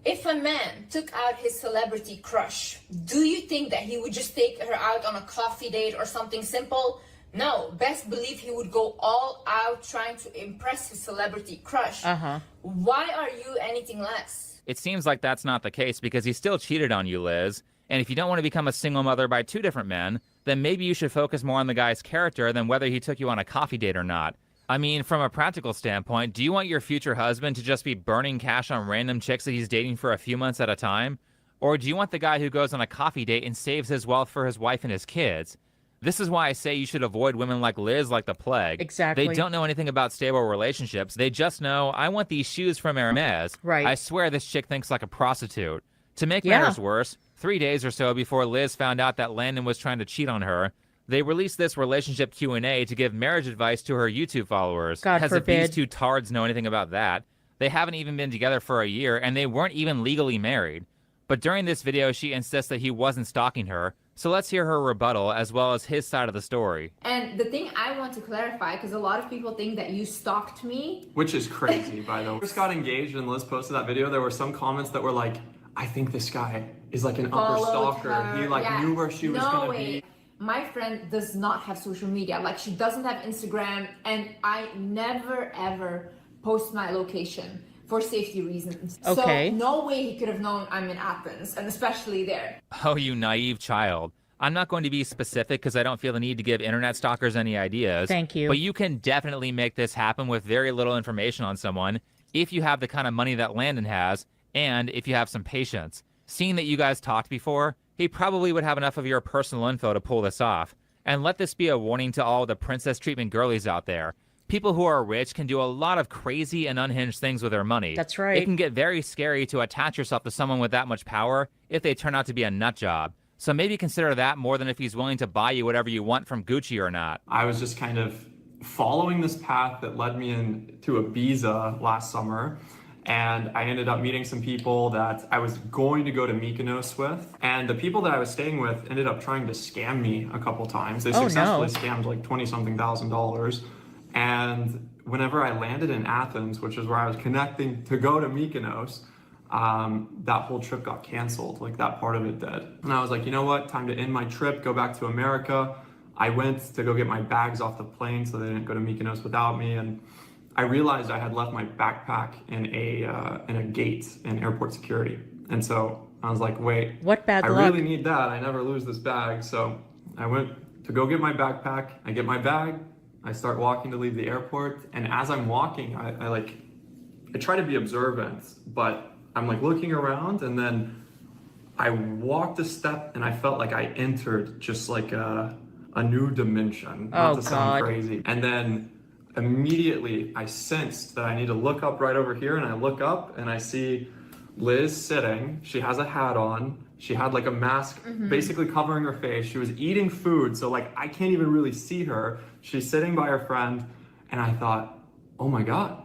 if a man took out his celebrity crush, do you think that he would just take her out on a coffee date or something simple? No, best believe he would go all out trying to impress his celebrity crush. Uh-huh. Why are you anything less? It seems like that's not the case because he still cheated on you, Liz. And if you don't want to become a single mother by two different men, then maybe you should focus more on the guy's character than whether he took you on a coffee date or not. I mean, from a practical standpoint, do you want your future husband to just be burning cash on random chicks that he's dating for a few months at a time? Or do you want the guy who goes on a coffee date and saves his wealth for his wife and his kids? This is why I say you should avoid women like Liz like the plague. Exactly. They don't know anything about stable relationships. They just know, I want these shoes from Hermes. Right. I swear this chick thinks like a prostitute. To make matters worse, 3 days or so before Liz found out that Landon was trying to cheat on her, they released this relationship Q&A to give marriage advice to her YouTube followers. God As forbid. if these two tards know anything about that. They haven't even been together for a year, and they weren't even legally married. But during this video, she insists that he wasn't stalking her. So let's hear her rebuttal, as well as his side of the story. And the thing I want to clarify, because a lot of people think that you stalked me. Which is crazy, by the way. First got engaged and Liz posted that video, there were some comments that were like, I think this guy is like an upper stalker. Her. He like knew where she was gonna be. My friend does not have social media. Like, she doesn't have Instagram, and I never ever post my location for safety reasons. Okay. So no way he could have known I'm in Athens, and especially there. Oh, you naive child. I'm not going to be specific because I don't feel the need to give internet stalkers any ideas. Thank you. But you can definitely make this happen with very little information on someone if you have the kind of money that Landon has and if you have some patience. Seeing that you guys talked before, he probably would have enough of your personal info to pull this off. And let this be a warning to all the princess treatment girlies out there. People who are rich can do a lot of crazy and unhinged things with their money. That's right. It can get very scary to attach yourself to someone with that much power if they turn out to be a nut job. So maybe consider that more than if he's willing to buy you whatever you want from Gucci or not. I was just kind of following this path that led me into Ibiza last summer. And I ended up meeting some people that I was going to go to Mykonos with. And the people that I was staying with ended up trying to scam me a couple times. They successfully scammed like $20-something thousand. And whenever I landed in Athens, which is where I was connecting to go to Mykonos, that whole trip got canceled. Like, that part of it did. And I was like, you know what? Time to end my trip, go back to America. I went to go get my bags off the plane so they didn't go to Mykonos without me. And I realized I had left my backpack in a gate in airport security. And so I was like, wait, What bad I luck. really need that. I never lose this bag. So I went to go get my backpack. I get my bag. I start walking to leave the airport. And as I'm walking, I try to be observant, but I'm like looking around, and then I walked a step and I felt like I entered just like a new dimension. Not to sound crazy. And then immediately I sensed that I need to look up right over here, and I look up and I see Liz sitting. She has a hat on. She had like a mask basically covering her face. She was eating food, so like I can't even really see her. She's sitting by her friend, and I thought, oh my God,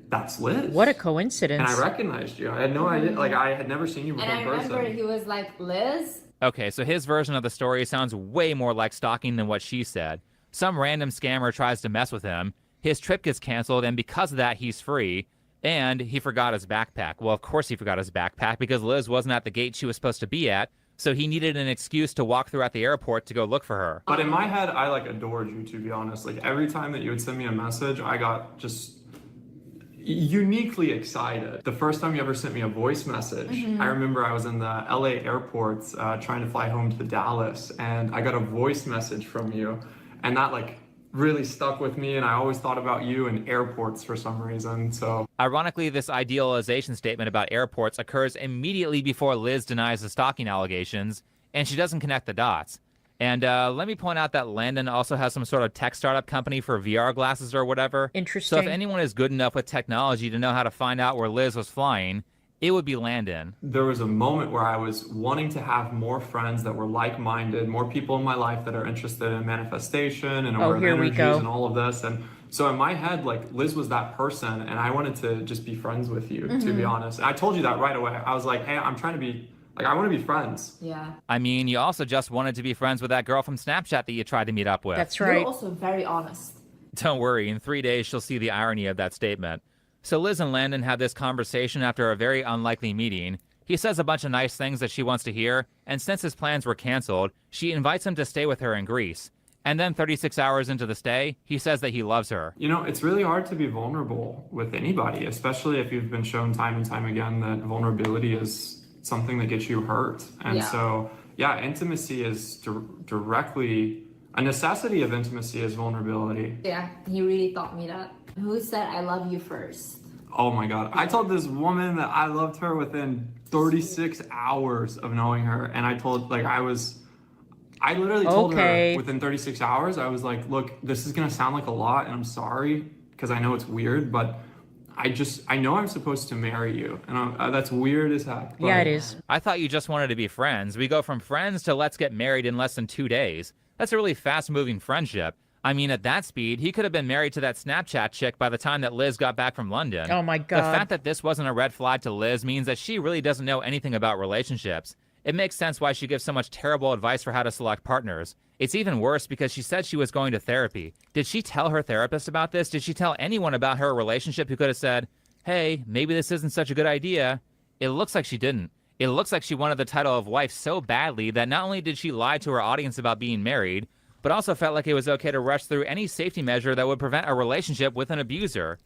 that's Liz. What a coincidence. And I recognized you. I had no idea, like I had never seen you before in person. And I remember he was like, Liz? Okay, so his version of the story sounds way more like stalking than what she said. Some random scammer tries to mess with him, his trip gets canceled, and because of that, he's free. And he forgot his backpack. Well, of course he forgot his backpack because Liz wasn't at the gate she was supposed to be at, so he needed an excuse to walk throughout the airport to go look for her. But in my head, I like adored you, to be honest. Like every time that you would send me a message, I got just uniquely excited. The first time you ever sent me a voice message, I remember I was in the LA airport trying to fly home to Dallas, and I got a voice message from you, and that like really stuck with me, and I always thought about you in airports for some reason. So ironically, this idealization statement about airports occurs immediately before Liz denies the stalking allegations, and she doesn't connect the dots. And let me point out that Landon also has some sort of tech startup company for VR glasses or whatever. Interesting. So if anyone is good enough with technology to know how to find out where Liz was flying, it would be Landon. there was a moment where I was wanting to have more friends that were like-minded, more people in my life that are interested in manifestation and aware of energies and all of this. And so in my head, like Liz was that person, and I wanted to just be friends with you, to be honest. And I told you that right away. I was like, hey, I'm trying to be, like, I want to be friends. Yeah. I mean, you also just wanted to be friends with that girl from Snapchat that you tried to meet up with. That's right. You're also very honest. Don't worry, in 3 days she'll see the irony of that statement. So Liz and Landon have this conversation after a very unlikely meeting. He says a bunch of nice things that she wants to hear, and since his plans were canceled, she invites him to stay with her in Greece. And then 36 hours into the stay, he says that he loves her. You know, it's really hard to be vulnerable with anybody, especially if you've been shown time and time again that vulnerability is something that gets you hurt. And so, yeah, intimacy is directly, a necessity of intimacy is vulnerability. Yeah, he really taught me that. Who said I love you first? Oh my God. I told this woman that I loved her within 36 hours of knowing her. And I told, like, I literally told her within 36 hours, I was like, look, this is going to sound like a lot, and I'm sorry because I know it's weird, but I know I'm supposed to marry you. And that's weird as heck. Yeah, it is. I thought you just wanted to be friends. We go from friends to let's get married in less than 2 days. That's a really fast-moving friendship. I mean, at that speed, he could have been married to that Snapchat chick by the time that Liz got back from London. Oh my God. The fact that this wasn't a red flag to Liz means that she really doesn't know anything about relationships. It makes sense why she gives so much terrible advice for how to select partners. It's even worse because she said she was going to therapy. Did she tell her therapist about this? Did she tell anyone about her relationship who could have said, hey, maybe this isn't such a good idea? It looks like she didn't. It looks like she wanted the title of wife so badly that not only did she lie to her audience about being married, but also felt like it was okay to rush through any safety measure that would prevent a relationship with an abuser.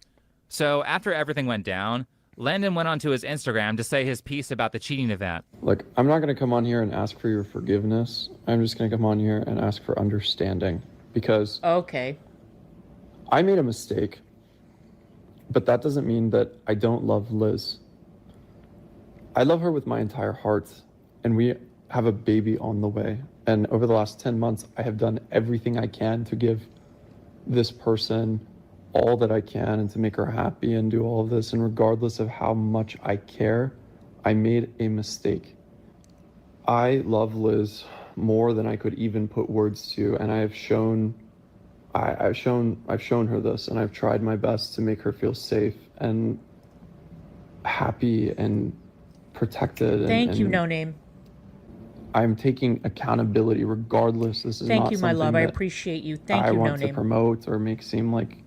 So after everything went down, Landon went onto his Instagram to say his piece about the cheating event. Look, I'm not going to come on here and ask for your forgiveness. I'm just going to come on here and ask for understanding, because I made a mistake, but that doesn't mean that I don't love Liz. I love her with my entire heart, and we have a baby on the way. And over the last 10 months, I have done everything I can to give this person all that I can and to make her happy and do all of this. And regardless of how much I care, I made a mistake. I love Liz more than I could even put words to. And I've shown her this, and I've tried my best to make her feel safe and happy and protected. Thank you, No Name. I'm taking accountability regardless. This is Thank not you, my something love. I that appreciate you. Thank I you, No want to Name. promote or make seem like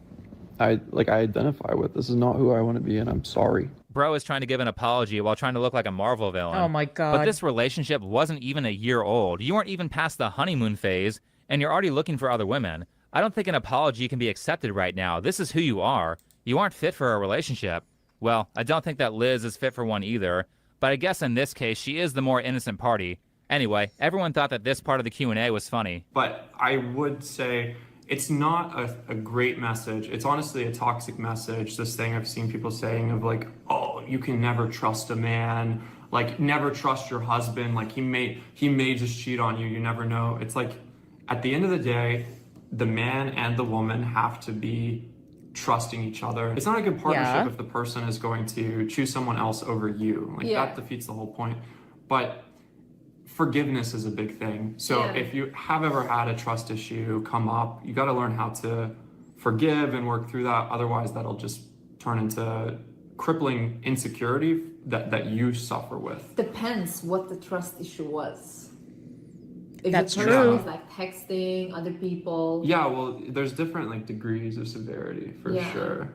I identify with. This is not who I want to be, and I'm sorry. Bro is trying to give an apology while trying to look like a Marvel villain. Oh my God. But this relationship wasn't even a year old. You weren't even past the honeymoon phase, and you're already looking for other women. I don't think an apology can be accepted right now. This is who you are. You aren't fit for a relationship. Well, I don't think that Liz is fit for one either. But I guess in this case, she is the more innocent party. Anyway, everyone thought that this part of the Q&A was funny. But I would say it's not a great message. It's honestly a toxic message. This thing I've seen people saying of like, oh, you can never trust a man. Like, never trust your husband. Like, he may just cheat on you. You never know. It's like, at the end of the day, the man and the woman have to be trusting each other. It's not a good partnership if the person is going to choose someone else over you. Like, that defeats the whole point. But forgiveness is a big thing. So if you have ever had a trust issue come up, you got to learn how to forgive and work through that. Otherwise, that'll just turn into crippling insecurity that you suffer with. Depends what the trust issue was. If That's the person true. is like texting other people. Yeah, well, there's different like degrees of severity for sure.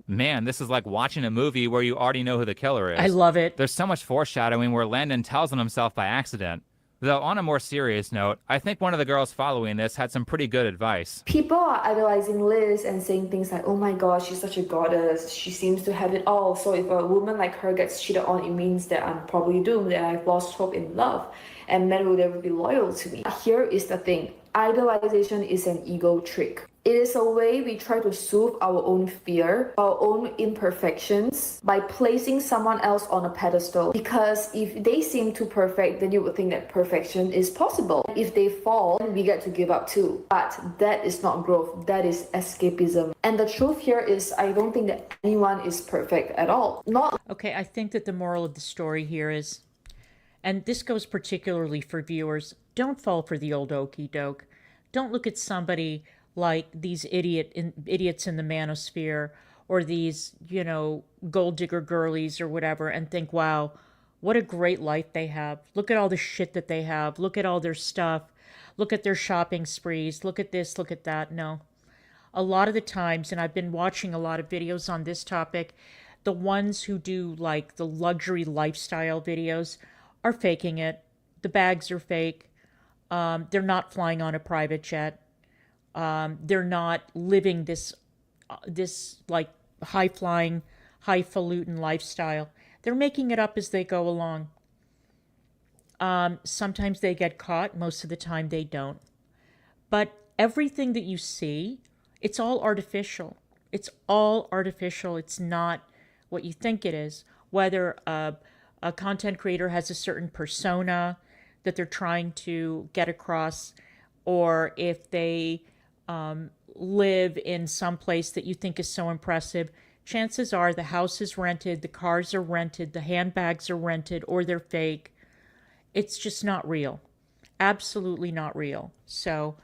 Man, this is like watching a movie where you already know who the killer is. I love it. There's so much foreshadowing where Landon tells on himself by accident. Though on a more serious note, I think one of the girls following this had some pretty good advice. People are idolizing Liz and saying things like, oh my gosh, she's such a goddess. She seems to have it all. So if a woman like her gets cheated on, it means that I'm probably doomed and I've lost hope in love and men will never be loyal to me. Here is the thing. Idolization is an ego trick. It is a way we try to soothe our own fear, our own imperfections by placing someone else on a pedestal. Because if they seem too perfect, then you would think that perfection is possible. If they fall, then we get to give up too. But that is not growth, that is escapism. And the truth here is, I don't think that anyone is perfect at all. Okay, I think that the moral of the story here is, and this goes particularly for viewers, don't fall for the old okey doke. Don't look at somebody like these idiots in the manosphere or these, gold digger girlies or whatever and think, wow, what a great life they have. Look at all the shit that they have. Look at all their stuff. Look at their shopping sprees. Look at this, look at that. No. A lot of the times, and I've been watching a lot of videos on this topic, the ones who do like the luxury lifestyle videos are faking it. The bags are fake. They're not flying on a private jet. They're not living this like high-flying, highfalutin lifestyle. They're making it up as they go along. Sometimes they get caught. Most of the time they don't. But everything that you see, it's all artificial. It's all artificial. It's not what you think it is. Whether a content creator has a certain persona that they're trying to get across, or if they live in some place that you think is so impressive, chances are the house is rented, the cars are rented, the handbags are rented, or they're fake. It's just not real. Absolutely not real. So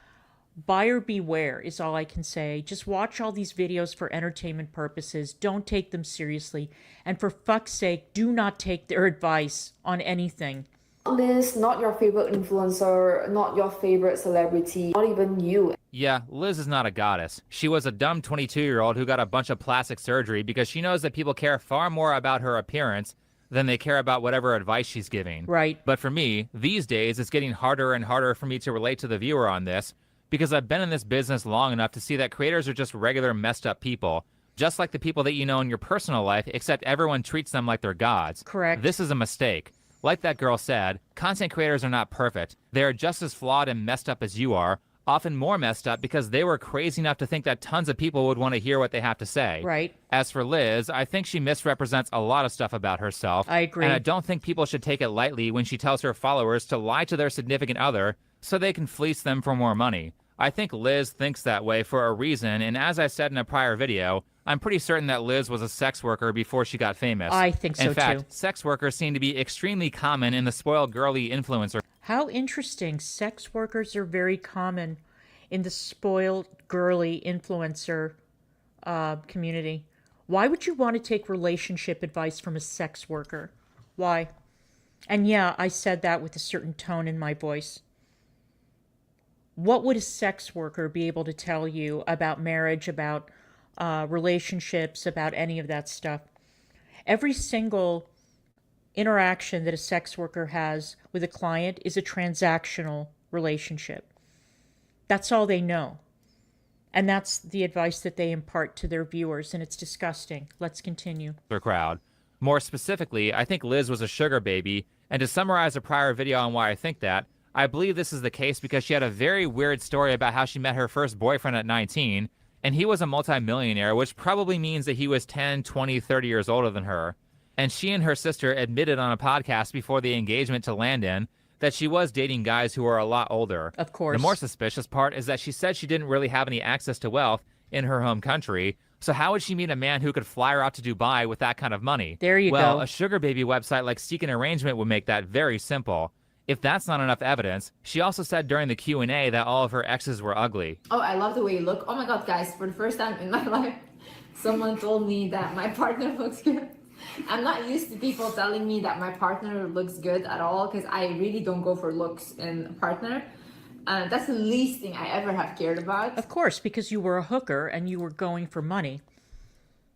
buyer beware is all I can say. Just watch all these videos for entertainment purposes. Don't take them seriously. And for fuck's sake, do not take their advice on anything. Liz, not your favorite influencer, not your favorite celebrity, not even you. Yeah, Liz is not a goddess. She was a dumb 22-year-old who got a bunch of plastic surgery because she knows that people care far more about her appearance than they care about whatever advice she's giving. Right. But for me, these days, it's getting harder and harder for me to relate to the viewer on this because I've been in this business long enough to see that creators are just regular messed up people. Just like the people that you know in your personal life, except everyone treats them like they're gods. Correct. This is a mistake. Like that girl said, content creators are not perfect. They are just as flawed and messed up as you are, often more messed up because they were crazy enough to think that tons of people would want to hear what they have to say. Right. As for Liz, I think she misrepresents a lot of stuff about herself. I agree. And I don't think people should take it lightly when she tells her followers to lie to their significant other so they can fleece them for more money. I think Liz thinks that way for a reason, and as I said in a prior video, I'm pretty certain that Liz was a sex worker before she got famous. I think so, in fact, too. Sex workers seem to be extremely common in the spoiled girly influencer. How interesting. Sex workers are very common in the spoiled girly influencer community. Why would you want to take relationship advice from a sex worker? Why? And yeah, I said that with a certain tone in my voice. What would a sex worker be able to tell you about marriage, about relationships, about any of that stuff? Every single interaction that a sex worker has with a client is a transactional relationship. That's all they know. And that's the advice that they impart to their viewers, and it's disgusting. Let's continue. Crowd. More specifically, I think Liz was a sugar baby, and to summarize a prior video on why I think that, I believe this is the case because she had a very weird story about how she met her first boyfriend at 19, and he was a multimillionaire, which probably means that he was 10, 20, 30 years older than her. And she and her sister admitted on a podcast before the engagement to Landon that she was dating guys who are a lot older. Of course. The more suspicious part is that she said she didn't really have any access to wealth in her home country, so how would she meet a man who could fly her out to Dubai with that kind of money? There you go. Well, a sugar baby website like Seek an Arrangement would make that very simple. If that's not enough evidence, she also said during the Q&A that all of her exes were ugly. Oh, I love the way you look. Oh my god, guys, for the first time in my life, someone told me that my partner looks good. I'm not used to people telling me that my partner looks good at all, because I really don't go for looks in a partner. That's the least thing I ever have cared about. Of course, because you were a hooker and you were going for money.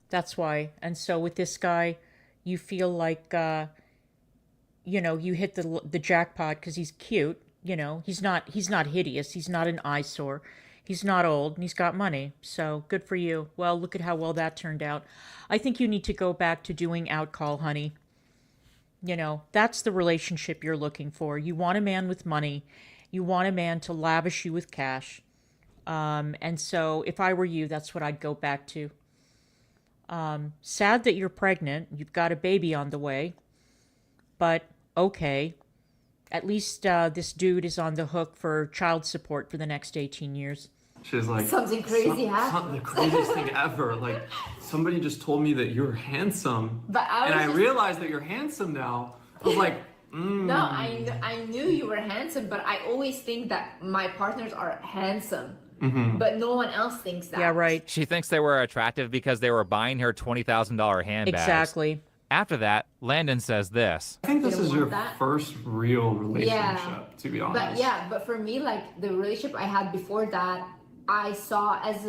That's why. And so with this guy, you feel like, you know, you hit the jackpot because he's cute. You know, he's not hideous. He's not an eyesore. He's not old, and he's got money. So good for you. Well, look at how well that turned out. I think you need to go back to doing outcall, honey. You know, that's the relationship you're looking for. You want a man with money. You want a man to lavish you with cash. And so if I were you, that's what I'd go back to. Sad that you're pregnant. You've got a baby on the way. But okay. At least this dude is on the hook for child support for the next 18 years. She's like, something crazy happened. The craziest thing ever. Like, somebody just told me that you're handsome. But I realized that you're handsome now. I was like, No, I knew you were handsome, but I always think that my partners are handsome. Mm-hmm. But no one else thinks that. Yeah, right. She thinks they were attractive because they were buying her $20,000 handbags. Exactly. After that, Landon says this. I think this is your first real relationship, to be honest. But for me, like, the relationship I had before that, I saw as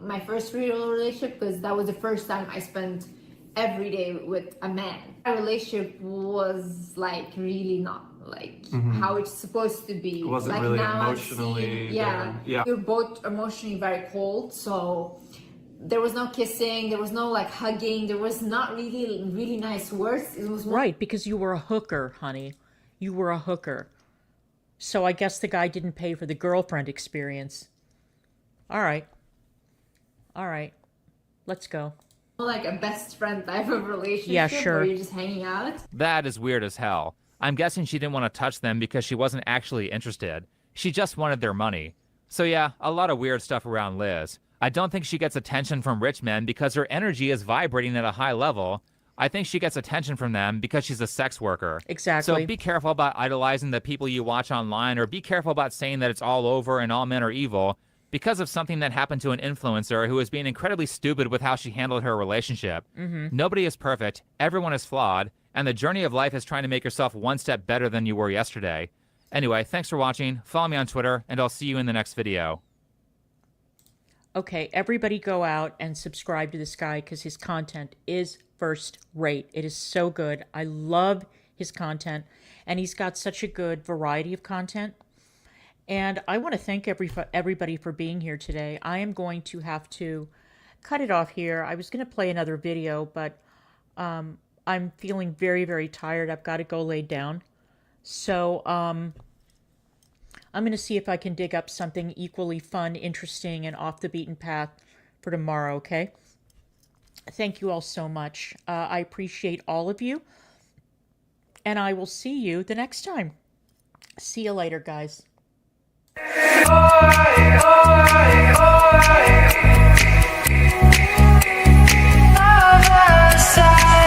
my first real relationship, because that was the first time I spent every day with a man. Our relationship was like really not like how it's supposed to be. It wasn't like really now emotionally. yeah. We're both emotionally very cold, so there was no kissing, there was no like hugging, there was not really nice words. It was more... Right, because you were a hooker, honey. You were a hooker. So I guess the guy didn't pay for the girlfriend experience. All right. Let's go. Like a best friend type of relationship. Yeah, sure. Where you're just hanging out. That is weird as hell. I'm guessing she didn't want to touch them because she wasn't actually interested. She just wanted their money. So yeah, a lot of weird stuff around Liz. I don't think she gets attention from rich men because her energy is vibrating at a high level. I think she gets attention from them because she's a sex worker. Exactly. So be careful about idolizing the people you watch online, or be careful about saying that it's all over and all men are evil because of something that happened to an influencer who was being incredibly stupid with how she handled her relationship. Nobody is perfect, everyone is flawed, and the journey of life is trying to make yourself one step better than you were yesterday. Anyway, thanks for watching, follow me on Twitter, and I'll see you in the next video. Okay, everybody go out and subscribe to this guy because his content is first rate. It is so good. I love his content, and he's got such a good variety of content. And I want to thank everybody for being here today. I am going to have to cut it off here. I was going to play another video, but I'm feeling very, very tired. I've got to go lay down. So I'm going to see if I can dig up something equally fun, interesting, and off the beaten path for tomorrow, okay? Thank you all so much. I appreciate all of you. And I will see you the next time. See you later, guys. Side.